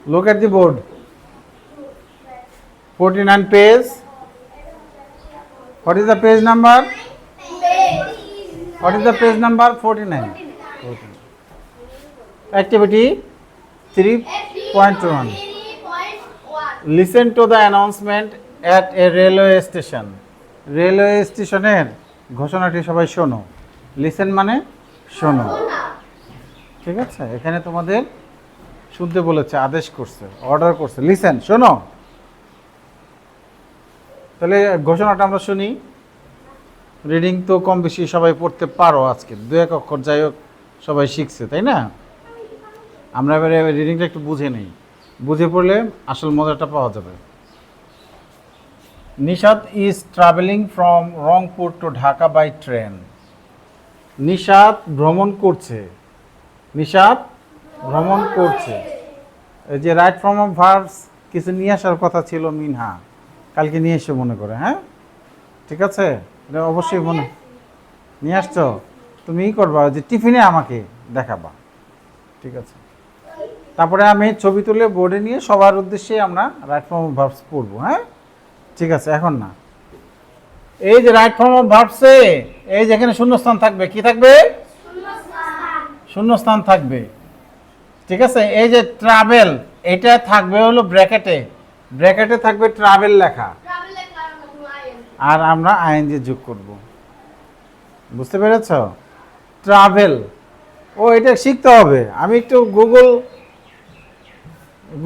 Look at the board. 49 page. What is the page number? What is the page number? 49. 49. Activity 3.1. Listen to the announcement at a railway station. Railway স্টেশনের ঘোষণাটি সবাই শোনো। Listen মানে শোনো, ঠিক আছে? এখানে তোমাদের শুনতে বলেছে, আদেশ করছে, অর্ডার করছে। লিসেন, শোনো। তাহলে ঘোষণাটা আমরা শুনি। রিডিং তো কম বেশি সবাই পড়তে পারো, আজকে দু এক অক্ষর যাই হোক সবাই শিখছে, তাই না? আমরা এবারে রিডিংটা একটু বুঝে নেই, বুঝে পড়লে আসল মজাটা পাওয়া যাবে। Nishat is travelling from Rangpur to Dhaka by train. Nishat ভ্রমণ করছে। নিশাত ভ্রমণ করছে। এই যে রাইট ফর্ম অফ ভার্বস কিছু নিয়ে আসার কথা ছিল মিনহা, কালকে নিয়ে এসে মনে করে, হ্যাঁ ঠিক আছে? এটা অবশ্যই মনে নিয়ে আসছো। তুমি ই করবা যে টিফিনে আমাকে দেখাবা, ঠিক আছে? তারপরে আমি ছবি তুলে বোর্ডে নিয়ে সবার উদ্দেশ্যে আমরা রাইট ফর্ম অফ ভার্বস পড়বো, হ্যাঁ ঠিক আছে? এখন না, এই যে রাইট ফর্ম অফ ভার্বসে এই যে এখানে শূন্যস্থান থাকবে, কি থাকবে? শূন্যস্থান থাকবে, ঠিক আছে? এই যে ট্রাভেল, এটা থাকবে হলো ব্র্যাকেটে, ব্র্যাকেটে থাকবে ট্রাভেল লেখা, আর আমরা আইএনজি যোগ করব। বুঝতে পেরেছ? ট্রাভেল, ও এটা শিখতে হবে। আমি একটু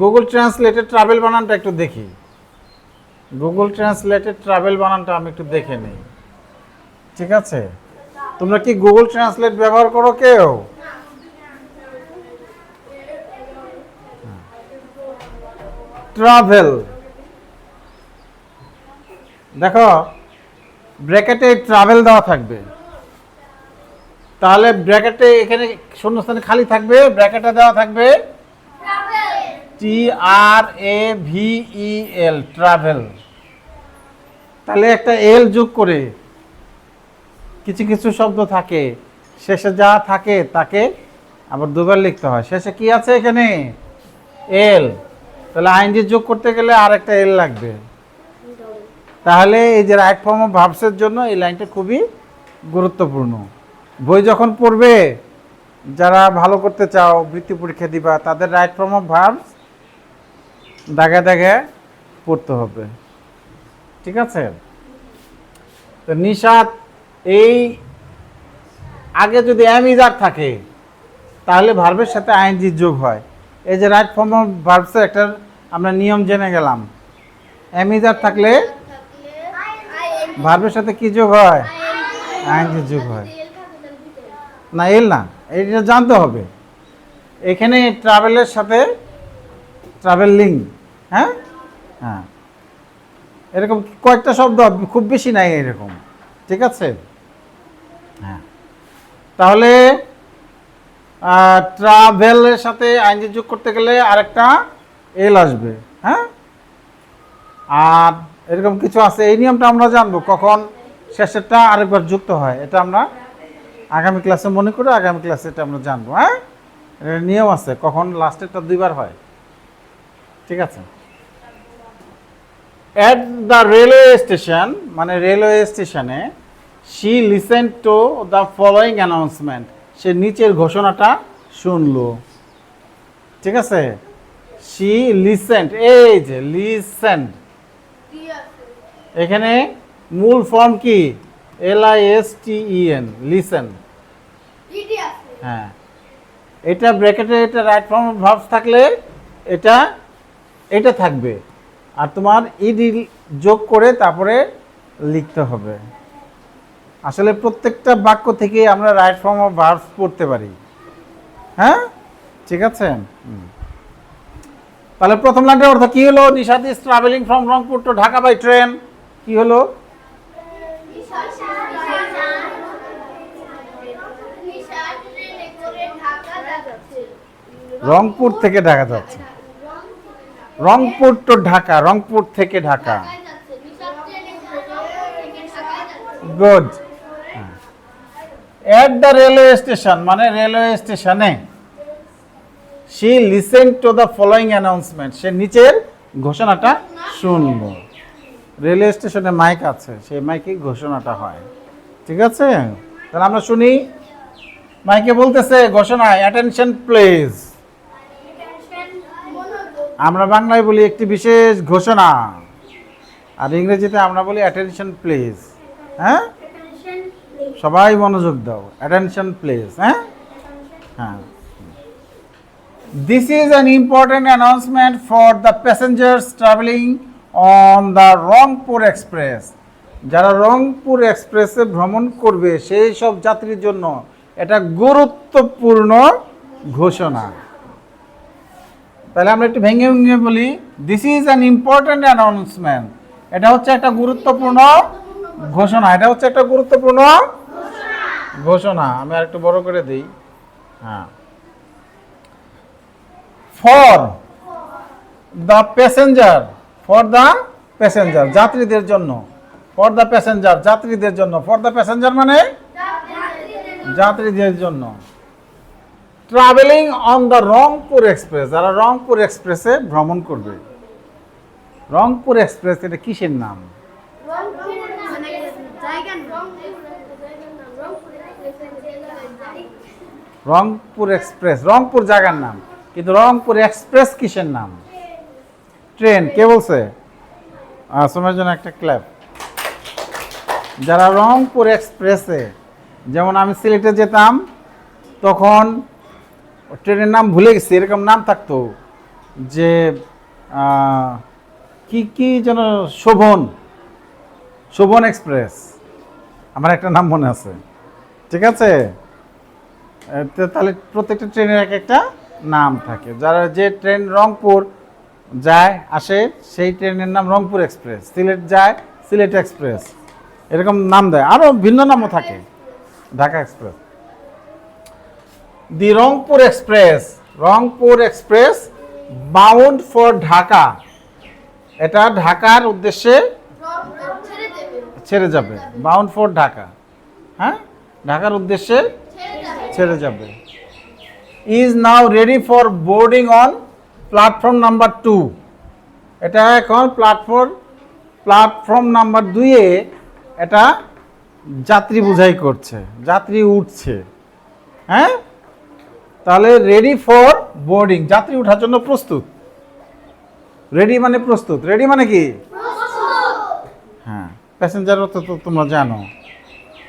গুগল ট্রান্সলেটে ট্রাভেল বানানটা একটু দেখি। গুগল ট্রান্সলেটে ট্রাভেল বানানটা আমি একটু দেখে নিই, ঠিক আছে? তোমরা কি গুগল ট্রান্সলেট ব্যবহার করো কেউ? ট্রাভেল, দেখো ব্র্যাকেটে ট্রাভেল দেওয়া থাকবে, তাহলে ব্র্যাকেটে এখানে শূন্যস্থানে খালি থাকবে, ব্র্যাকেটে দেওয়া থাকবে TRAVEL, ট্রাভেল। তাহলে একটা এল যোগ করে, কিছু কিছু শব্দ থাকে শেষে যা থাকে তাকে আবার দুবার লিখতে হয়। শেষে কি আছে এখানে? এল। তাহলে আইএনজি যোগ করতে গেলে আর একটা এল লাগবে। তাহলে এই যে রাইট ফর্ম অফ ভার্বসের জন্য এই লাইনটা খুবই গুরুত্বপূর্ণ। বই যখন পড়বে, যারা ভালো করতে চাও, বৃত্তি পরীক্ষা দিবা, তাদের রাইট ফর্ম অফ ভার্বস দাগে দাগে পড়তে হবে, ঠিক আছে? তো নিশাত, এই আগে যদি অ্যামিজার থাকে তাহলে ভার্বের সাথে আইএনজি যোগ হয়। এই যে রাইট ফর্ম অফ ভার্বসের একটা আমরা নিয়ম জেনে গেলাম, অ্যামিজার থাকলে ভার্বের সাথে কি যোগ হয়? আইএনজি যোগ হয়। না এল না, এটা জানতে হবে। এখানে ট্রাভেলের সাথে ট্রাভেলিং, হ্যাঁ হ্যাঁ, এরকম কয়েকটা শব্দ, খুব বেশি নাই এরকম, ঠিক আছে? হ্যাঁ, তাহলে ট্রাভেলের সাথে আইএনজি যোগ করতে গেলে আরেকটা এল আসবে, হ্যাঁ? আর এরকম কিছু আছে, এই নিয়মটা আমরা জানবো কখন শেষেরটা আরেকবার যুক্ত হয়, এটা আমরা আগামী ক্লাসে মনে করে আগামী ক্লাসে এটা আমরা জানবো, হ্যাঁ? এর নিয়ম আছে কখন লাস্টেরটা দুইবার হয়, ঠিক আছে? অ্যাট দ্য রেলওয়ে স্টেশন, মানে রেলওয়ে স্টেশনে, she listen to the following announcement, সে নিচের ঘোষণাটা শুনলো, ঠিক আছে? শি লিসেন্ট, এই যে লিসেন্ট, এখানে মূল ফর্ম কি? LISTEN, listen. হ্যাঁ, এটা ব্র্যাকেটে, এটা রাইট ফর্ম অফ ভার্বস থাকলে এটা এটা থাকবে, আর তোমার ইডি যোগ করে তারপরে লিখতে হবে। আসলে প্রত্যেকটা বাক্য থেকে আমরা রাইট ফর্ম অফ ভার্বস পড়তে পারি, হ্যাঁ ঠিক আছে? তাহলে প্রথম লাইনটার অর্থ কি হলো? Nishat is travelling from Rangpur to Dhaka by train. কি হলো? রংপুর থেকে ঢাকা যাচ্ছে। রংপুর টু ঢাকা, রংপুর থেকে Dhaka. Good. At the railway station, মানে রেলওয়ে স্টেশনে। she listened to the following announcement. সে নিচের ঘোষণাটা শুনলো। রেলওয়ে স্টেশনে মাইক আছে, সেই মাইকে ঘোষণাটা হয়। ঠিক আছে, তাহলে আমরা শুনি। মাইকে বলতেছে ঘোষণায়, অ্যাটেনশন প্লিজ। আমরা বাংলায় বলি একটি বিশেষ ঘোষণা, আর ইংরেজিতে আমরা বলি অ্যাটেনশন প্লিজ। হ্যাঁ, সবাই মনোযোগ দাও, অ্যাটেনশন প্লিজ। হ্যাঁ হ্যাঁ, this is an important announcement for the passengers traveling on the Rangpur express. যারা রংপুর এক্সপ্রেসে ভ্রমণ করবে সেই সব যাত্রীর জন্য এটা গুরুত্বপূর্ণ ঘোষণা। তাহলে আমরা একটু ভেঙে ভেঙে বলি, this is an important announcement. এটা হচ্ছে একটা গুরুত্বপূর্ণ ঘোষণা, এটা হচ্ছে একটা গুরুত্বপূর্ণ ঘোষণা। আমি আর একটু বড় করে দিই। হ্যাঁ, for the passenger, for the passenger যাত্রীদের জন্য, ফর দ্য প্যাসেঞ্জার যাত্রীদের জন্য, ফর দ্য প্যাসেঞ্জার মানে যাত্রীদের জন্য। Travelling on the Rangpur express, যারা রংপুর এক্সপ্রেসে ভ্রমণ করবে। রংপুর এক্সপ্রেস এটা কিসের নাম? রংপুর এক্সপ্রেস, রংপুর জায়গার নাম, কিন্তু রংপুর এক্সপ্রেস কিসের নাম? ট্রেন। কে বলছে? সময়ের জন্য একটা ক্ল্যাপ। যারা রংপুর এক্সপ্রেসে, যেমন আমি সিলেটে যেতাম তখন ট্রেনের নাম ভুলে গেছি, এরকম নাম থাকতো যে কি কি যেন, শোভন, শোভন এক্সপ্রেস, আমার একটা নাম মনে আছে। ঠিক আছে, তাহলে প্রত্যেকটা ট্রেনের এক একটা নাম থাকে। যারা যে ট্রেন রংপুর যায় আসে সেই ট্রেনের নাম রংপুর এক্সপ্রেস, সিলেট যায় সিলেট এক্সপ্রেস, এরকম নাম দেয়। আরও ভিন্ন নামও থাকে, Dhaka express. The Rangpur express, Rangpur express bound for Dhaka, এটা ঢাকার উদ্দেশ্যে ছেড়ে যাবে। বাউন্ড ফর ঢাকা, হ্যাঁ, ঢাকার উদ্দেশ্যে ছেড়ে যাবে। Is now ready for boarding on platform number 2। এটা এখন প্ল্যাটফর্ম নাম্বার 2-এ এটা যাত্রী বোঝাই করছে, যাত্রী উঠছে। হ্যাঁ, তাহলে রেডি ফর বোর্ডিং, যাত্রী ওঠার জন্য প্রস্তুত। রেডি মানে প্রস্তুত, রেডি মানে কি? হ্যাঁ, প্যাসেঞ্জার অর্থ তো তোমরা জানো,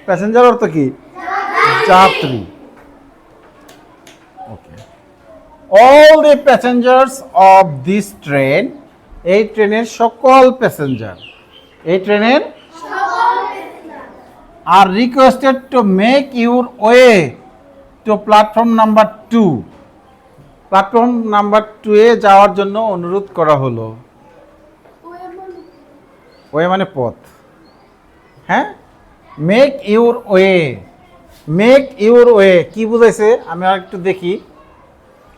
প্যাসেঞ্জার অর্থ কি? যাত্রী। Okay, all the passengers of this train, এই ট্রেনের সকল প্যাসেঞ্জার, এই ট্রেনের are requested to make your way to platform number 2। Platform number 2-এ যাওয়ার জন্য অনুরোধ করা হলো। ওয়ে মানে পথ। হ্যাঁ, make your way, make your way কি বুঝাইছে আমি আর একটু দেখি।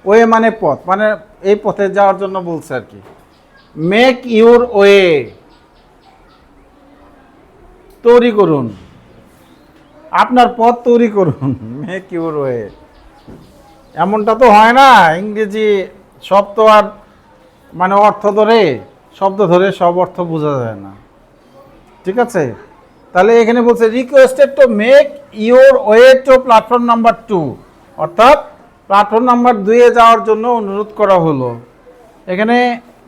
ওয়ে মানে পথ, মানে এই পথে যাওয়ার জন্য বলছে আর কি। মেক ইউর ওয়ে, তৈরি করুন, আপনার পথ তৈরি করুন। মেক ইউর ওয়ে, এমনটা তো হয় না, ইংরেজি সব তো আর মানে অর্থ ধরে, শব্দ ধরে সব অর্থ বোঝা যায় না। ঠিক আছে, তাহলে এখানে বলছে requested to make your way to platform number 2, অর্থাৎ প্ল্যাটফর্ম নাম্বার 2-এ যাওয়ার জন্য অনুরোধ করা হলো। এখানে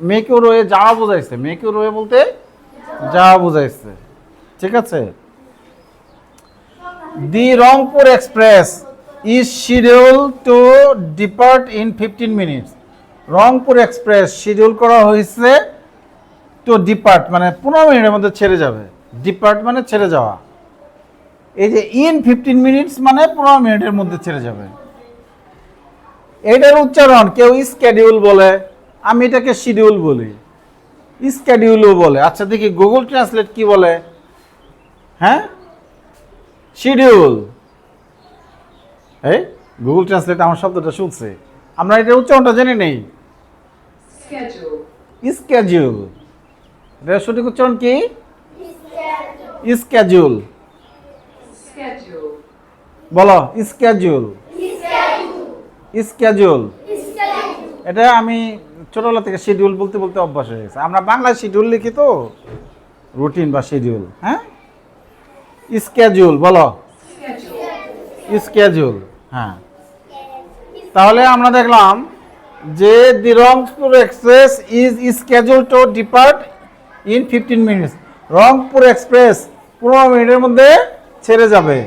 মেক ইউর ওয়ে যাওয়া বোঝাইছে, মেক ইউর ওয়ে বলতে যাওয়া বোঝাইছে। ঠিক আছে, the Rangpur express is schedule to depart in 15 minutes. Rangpur express schedule করা হয়েছে টু ডিপার্ট মানে 15 মিনিটের মধ্যে ছেড়ে যাবে। ডিপার্ট মানে ছেড়ে যাওয়া, এই যে ইন 15 মিনিটস মানে 15 মিনিটের মধ্যে ছেড়ে যাবে। এটার উচ্চারণ কেউ স্কেডিউল বলে, আমি এটাকে শিডিউল বলি, স্কেডিউলও বলে। আচ্ছা দেখি গুগল ট্রান্সলেট কি বলে। হ্যাঁ, শিডিউল। এই গুগল ট্রান্সলেট আমার শব্দটা শুনছে, আমরা এটার উচ্চারণটা জেনে নেই। স্কেডিউল, এটার সঠিক উচ্চারণ কি? স্কেডিউল। বলো স্কেডিউল, স্কেডিউল। এটা আমি ছোটবেলা থেকে শিডিউল বলতে বলতে অভ্যাস হয়ে গেছে। আমরা বাংলায় শিডিউল লিখি তো, রুটিন বা শিডিউল। হ্যাঁ, স্কেডিউল বলো, স্কেডিউল। হ্যাঁ, তাহলে আমরা দেখলাম যে the Rangpur express is schedule to depart in 15 minutes. Rangpur express 15 মিনিটের মধ্যে ছেড়ে যাবে।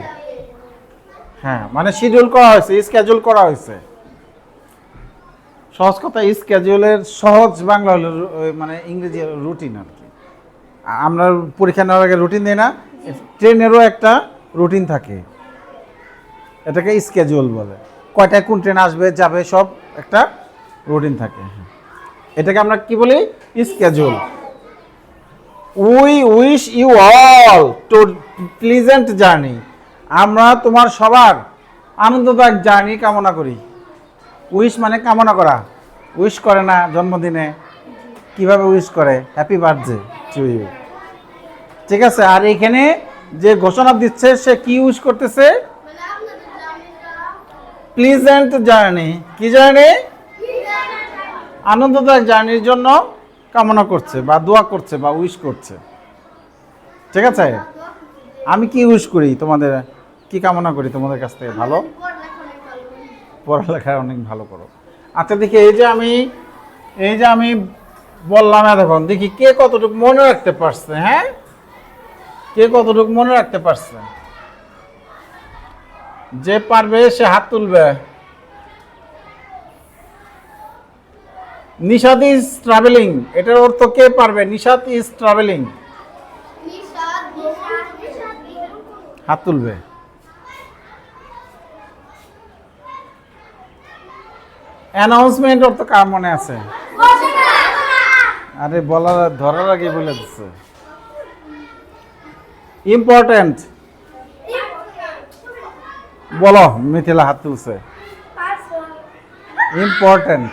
হ্যাঁ, মানে শিডিউল করা হয়েছে, স্কেডিউল করা হয়েছে। সহজ কথা, স্কেডিউলের সহজ বাংলা হলো মানে ইংরেজি রুটিন আর কি। আমরা পরীক্ষা নেওয়ার আগে রুটিন দিই না, ট্রেনেরও একটা রুটিন থাকে, এটাকে স্কেডিউল বলে। কয়টায় কোন ট্রেন আসবে যাবে সব একটা রুটিন থাকে। এটাকে আমরা কি বলি? Schedule. We wish you all to pleasant journey. আমরা তোমার সবার আনন্দদায়ক জার্নি কামনা করি। উইশ মানে কামনা করা। উইশ করে না জন্মদিনে, কিভাবে উইশ করে? Happy birthday to you. ঠিক আছে, আর এখানে যে ঘোষণা দিচ্ছে সে কি উইশ করতেছে? Pleasant journey. কি জার্নি? আনন্দদায়ক জার্নির জন্য কামনা করছে বা দোয়া করছে বা উইশ করছে। ঠিক আছে, আমি কি উইশ করি তোমাদের, কি কামনা করি তোমাদের কাছ থেকে? ভালো পড়ালেখা অনেক ভালো করো। আচ্ছা দেখি, এই যে আমি বললাম এতক্ষণ, দেখি কে কতটুকু মনে রাখতে পারছে। হ্যাঁ, কে কতটুকু মনে রাখতে পারছে? যে পারবে সে হাত তুলবে। নিশাদ ইজ ট্রাভেলিং, এটার অর্থ কে পারবে? নিশাদ ইজ ট্রাভেলিং, হাত তুলবে। অ্যানাউন্সমেন্ট অর্থ কার মনে আছে? আরে বলার ধরার আগে বলে দিচ্ছে। ইম্পর্টেন্ট বলো, মিথিলা হাত তুলছে। Important,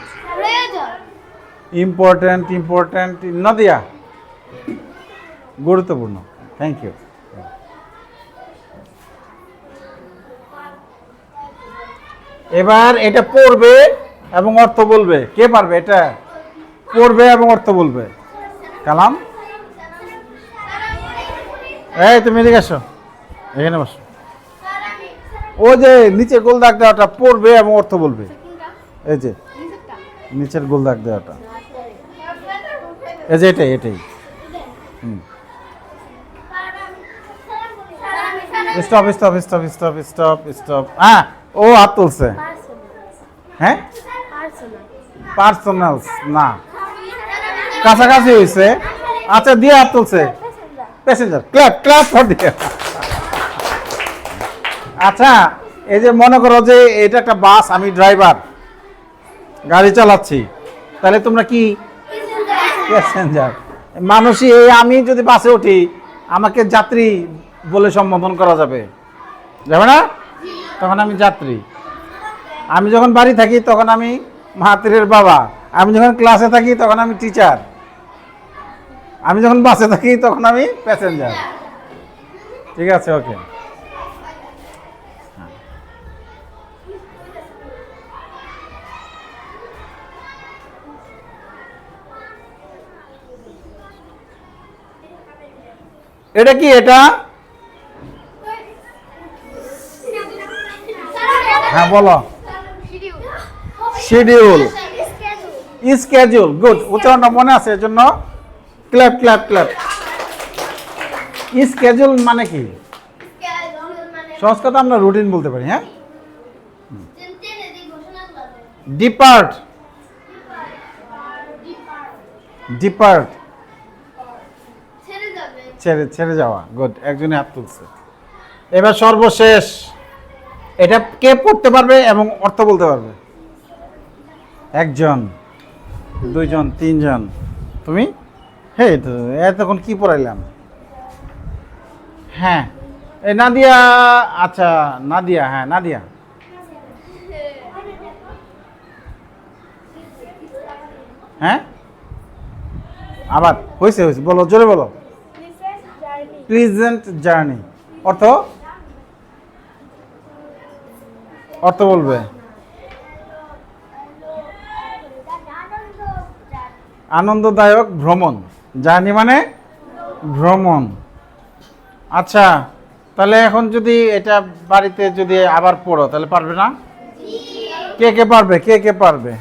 important, important. নাদিয়া, গুরুত্বপূর্ণ। Thank you. এবার এটা পড়বে এবং অর্থ বলবে। কে পারবে? এটা পড়বে এবং অর্থ বলবে। কালাম, এই তুমি এদিকে আসো, এখানে বসো। ও যে নিচে গোল দাগ দেওয়াটা পড়বে এবং অর্থ বলবে। এই যে নিচের গোল দাগ দেওয়াটা, এই যে এটাই এটাই। Stop stop stop stop stop stop. হ্যাঁ, ও হাত তুলছে। হ্যাঁ, পার্সোনালস না, কাছাকাছি হয়েছে। আচ্ছা, দিয়ে হাত তুলছে। প্যাসেঞ্জার। ক্ল্যাপ ক্ল্যাপ ফর দিয়ে। আচ্ছা, এই যে মনে করো যে এটা একটা বাস, আমি ড্রাইভার, গাড়ি চালাচ্ছি, তাহলে তোমরা কি? প্যাসেঞ্জার। মানুষই, আমি যদি বাসে উঠি আমাকে যাত্রী বলে সম্বোধন করা যাবে না? তখন আমি যাত্রী। আমি যখন বাড়ি থাকি তখন আমি মাহাতিরের বাবা। আমি যখন ক্লাসে থাকি তখন আমি টিচার। আমি যখন বাসে থাকি তখন আমি প্যাসেঞ্জার। ঠিক আছে, ওকে। এটা কি? এটা হ্যাঁ বলো। Schedule, schedule. গুড, উচ্চারণটা মনে আছে, এর জন্য ক্ল্যাপ ক্ল্যাপ ক্ল্যাপ। স্কেডিউল মানে কি? সহজ কথা আমরা রুটিন বলতে পারি। হ্যাঁ, ডিপার্ট, ডিপার্ট ছেড়ে যাওয়া। গুড, একজনই হাত তুলছে। এবার সর্বশেষ, এটা কে পড়তে পারবে এবং অর্থ বলতে পারবে? একজন, দুইজন, তিনজন। তুমি? হ্যাঁ, এতক্ষণ কি পড়াইলাম? হ্যাঁ, এই নাদিয়া। আচ্ছা, নাদিয়া। হ্যাঁ, নাদিয়া। হ্যাঁ, আবার হয়েছে হয়েছে, বলো, জোরে বলো। Pleasant journey. অর্থ? অর্থ বলবে। আনন্দদায়ক ভ্রমণ। জার্নি মানে ভ্রমণ। আচ্ছা, তাহলে এখন যদি এটা বাড়িতে যদি আবার পড়ো তাহলে পারবে না? কে কে পারবে? কে কে পারবে?